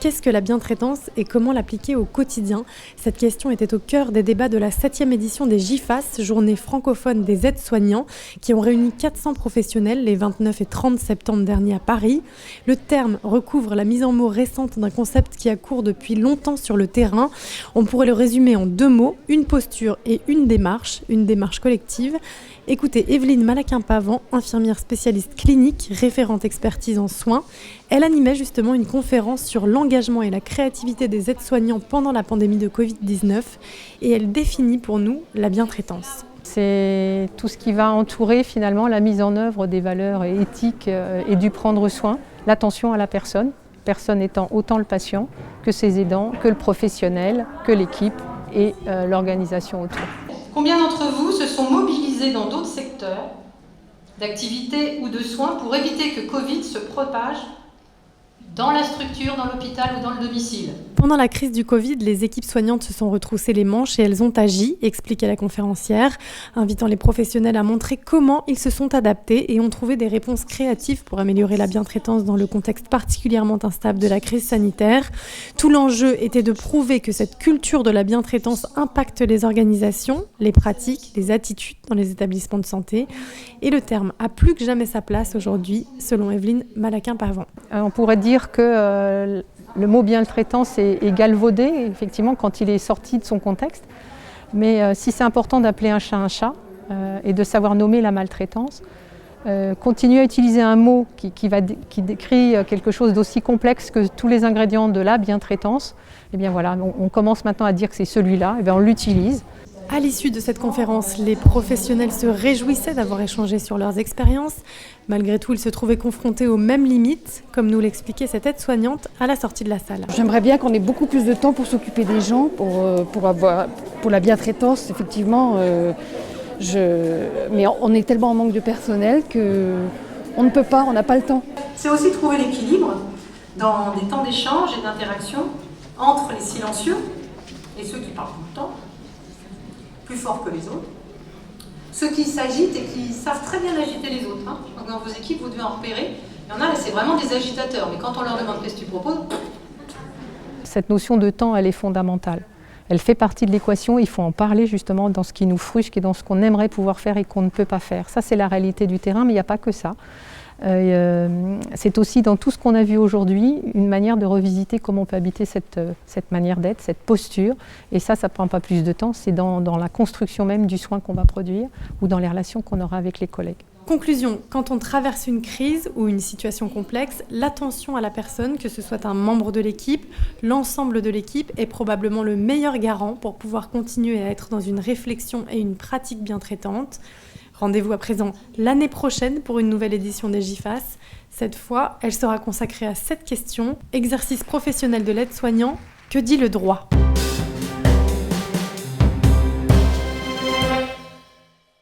qu'est-ce que la bientraitance et comment l'appliquer au quotidien? Cette question était au cœur des débats de la 7e édition des GIFAS, journée francophone des aides-soignants, qui ont réuni 400 professionnels les 29 et 30 septembre dernier à Paris. Le terme recouvre la mise en mots récente d'un concept qui a cours depuis longtemps sur le terrain. On pourrait le résumer en 2 mots, une posture et une démarche collective. Écoutez Evelyne Malaquin-Pavant, infirmière spécialiste clinique, référente expertise en soins. Elle animait justement une conférence sur l'engagement et la créativité des aides-soignants pendant la pandémie de Covid-19 et elle définit pour nous la bientraitance. C'est tout ce qui va entourer finalement la mise en œuvre des valeurs éthiques et du prendre soin, l'attention à la personne étant autant le patient que ses aidants, que le professionnel, que l'équipe et l'organisation autour. Combien d'entre vous se sont mobilisés dans d'autres secteurs d'activité ou de soins pour éviter que Covid se propage dans la structure, dans l'hôpital ou dans le domicile? Pendant la crise du Covid, les équipes soignantes se sont retroussées les manches et elles ont agi, expliquait la conférencière, invitant les professionnels à montrer comment ils se sont adaptés et ont trouvé des réponses créatives pour améliorer la bientraitance dans le contexte particulièrement instable de la crise sanitaire. Tout l'enjeu était de prouver que cette culture de la bientraitance impacte les organisations, les pratiques, les attitudes dans les établissements de santé. Et le terme a plus que jamais sa place aujourd'hui, selon Evelyne Malaquin-Pavant. On pourrait dire que le mot bientraitance est galvaudé, effectivement, quand il est sorti de son contexte. Mais si c'est important d'appeler un chat et de savoir nommer la maltraitance, continuer à utiliser un mot qui décrit quelque chose d'aussi complexe que tous les ingrédients de la bientraitance, eh bien voilà, on commence maintenant à dire que c'est celui-là, et bien on l'utilise. À l'issue de cette conférence, les professionnels se réjouissaient d'avoir échangé sur leurs expériences. Malgré tout, ils se trouvaient confrontés aux mêmes limites, comme nous l'expliquait cette aide-soignante à la sortie de la salle. J'aimerais bien qu'on ait beaucoup plus de temps pour s'occuper des gens, pour la bientraitance, effectivement. Mais on est tellement en manque de personnel qu'on ne peut pas, on n'a pas le temps. C'est aussi trouver l'équilibre dans des temps d'échange et d'interaction entre les silencieux et ceux qui parlent tout le temps, plus fort que les autres, ceux qui s'agitent et qui savent très bien agiter les autres. Donc dans vos équipes, vous devez en repérer. Il y en a, c'est vraiment des agitateurs, mais quand on leur demande qu'est-ce que tu proposes... Cette notion de temps, elle est fondamentale. Elle fait partie de l'équation, il faut en parler justement dans ce qui nous frustre et dans ce qu'on aimerait pouvoir faire et qu'on ne peut pas faire. Ça, c'est la réalité du terrain, mais il n'y a pas que ça. C'est aussi dans tout ce qu'on a vu aujourd'hui, une manière de revisiter comment on peut habiter cette manière d'être, cette posture. Et ça ne prend pas plus de temps, c'est dans la construction même du soin qu'on va produire ou dans les relations qu'on aura avec les collègues. Conclusion, quand on traverse une crise ou une situation complexe, l'attention à la personne, que ce soit un membre de l'équipe, l'ensemble de l'équipe, est probablement le meilleur garant pour pouvoir continuer à être dans une réflexion et une pratique bientraitante. Rendez-vous à présent l'année prochaine pour une nouvelle édition des GIFAS. Cette fois, elle sera consacrée à cette question. Exercice professionnel de l'aide-soignant, que dit le droit ?